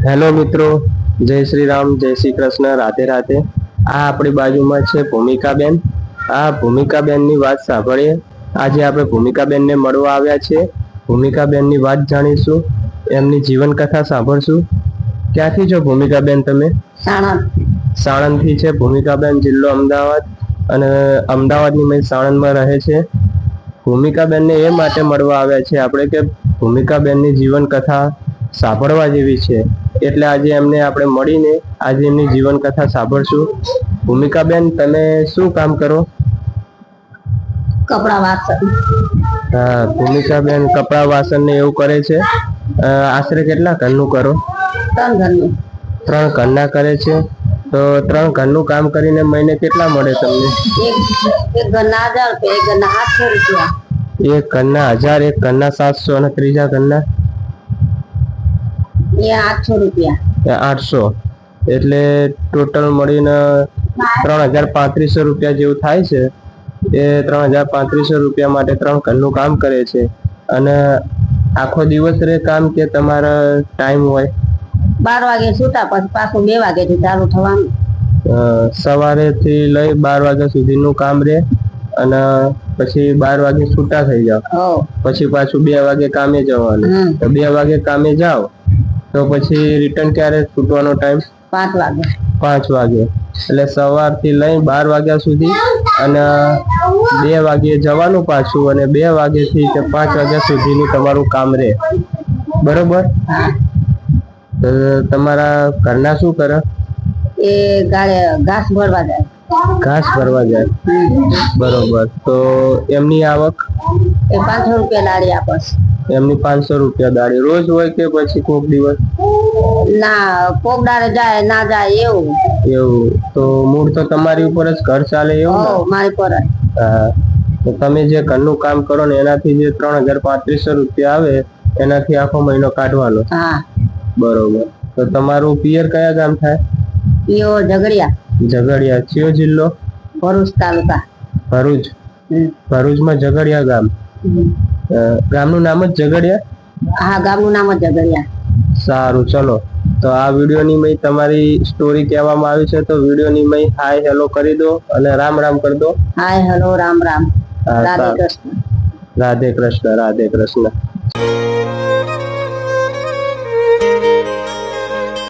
Hello મિત્રો, જય શ્રી રામ, જય શ્રી કૃષ્ણ, રાધે રાધે। આ આપણી બાજુમાં છે ભૂમિકાબેન। આ ભૂમિકાબેનની વાત સાંભળીએ। આજે આપણે ભૂમિકાબેનને મળવા આવ્યા છે। ભૂમિકાબેનની વાત જાણીશું, એમની જીવન કથા સાંભળશું। ક્યાંથી છો ભૂમિકાબેન તમે? સાણંદથી છે ભૂમિકાબેન, જિલ્લો અમદાવાદ, અને અમદાવાદની મેં સાણંદમાં રહે છે। ભૂમિકાબેનને એ માટે મળવા આવ્યા છે આપણે કે ભૂમિકાબેનની જીવન કથા સાંભળવા જેવી છે, એટલે આજે એમને આપણે મળીને આજે એમની જીવન કથા સાંભળશું। ભૂમિકાબેન, તમે શું કામ કરો? કપડા વાસણ। હા, ભૂમિકાબેન કપડા વાસણ ને એવું કરે છે। આશરે કેટલા ઘરનું કરો? 3 ઘરનું। 3 ઘરના કરે છે। તો 3 ઘરનું કામ કરીને મહિને કેટલા મળે તમને? એક ઘરના 1000 રૂપિયા, એક ઘરના 800 રૂપિયા। એક ઘરના 1000, એક ઘરના 700, અને ત્રીજા ઘરના એ 800 રૂપિયા। 800, એટલે ટોટલ મળીને 3035 રૂપિયા જેવું થાય છે। એ 3035 રૂપિયા માટે 3 ઘરનું કામ કરે છે। અને આખો દિવસ રે કામ કે તમારા ટાઈમ હોય? 12 વાગે છૂટા, પછી પાછું 2 વાગ્યાથી ચાલુ થવાનું। સવારેથી લઈ 12 વાગ્યા સુધીનું કામ રે, અને પછી 12 વાગે છૂટા થઈ જાવ, પછી પાછું 2 વાગે કામે જવાનું। તો 2 વાગે કામે જાવ તો પછી રિટર્ન ક્યારે છૂટવાનો ટાઈમ? 5 વાગે। 5 વાગે, એટલે સવારથી લઈ 12 વાગ્યા સુધી, અને 2 વાગે જવાનું પાછું, અને 2 વાગ્યાથી 5 વાગ્યા સુધીનું તમારું કામ રહે, બરોબર? તો તમારા ઘરના શું કરે? એ ઘાસ ભરવા જાય। ઘાસ ભરવા જાય, બરોબર। તો એમની આવક? એ 500 રૂપિયા દાડી આપે। એમની 500 રૂપિયા દાડી રોજ હોય કે પછી કોક દિવસ? ના, કોક દાડે જાય, ના જાય એવું। તો મૂળ તો તમારી ઉપર જ ઘર ચાલે એવું ને? મારી પર જ। હા, તો તમે જે ઘરનું કામ કરો ને એનાથી જે 3035 રૂપિયા આવે, એનાથી આખો મહિનો કાઢવાનો? હા, બરોબર। તો તમારું પિયર કયા ગામ થાય? પિયર ઝઘડિયા। ઝઘડિયા, કયો જિલ્લો? ભરૂચ તાલુકા। ભરૂચ? ભરૂચમાં ઝઘડિયા ગામ? ગામનું નામ જ ઝઘડિયા? હા, ગામનું નામ જ ઝઘડિયા। સારું, ચલો। તો આ વિડીયોની મય તમારી સ્ટોરી કહેવામાં આવી છે, તો વિડીયોની મય હાય હેલો કરી દો અને રામ રામ કરી દો। Hi hello, Ram Ram, Radhe Krishna. રાધે કૃષ્ણ, રાધે કૃષ્ણ।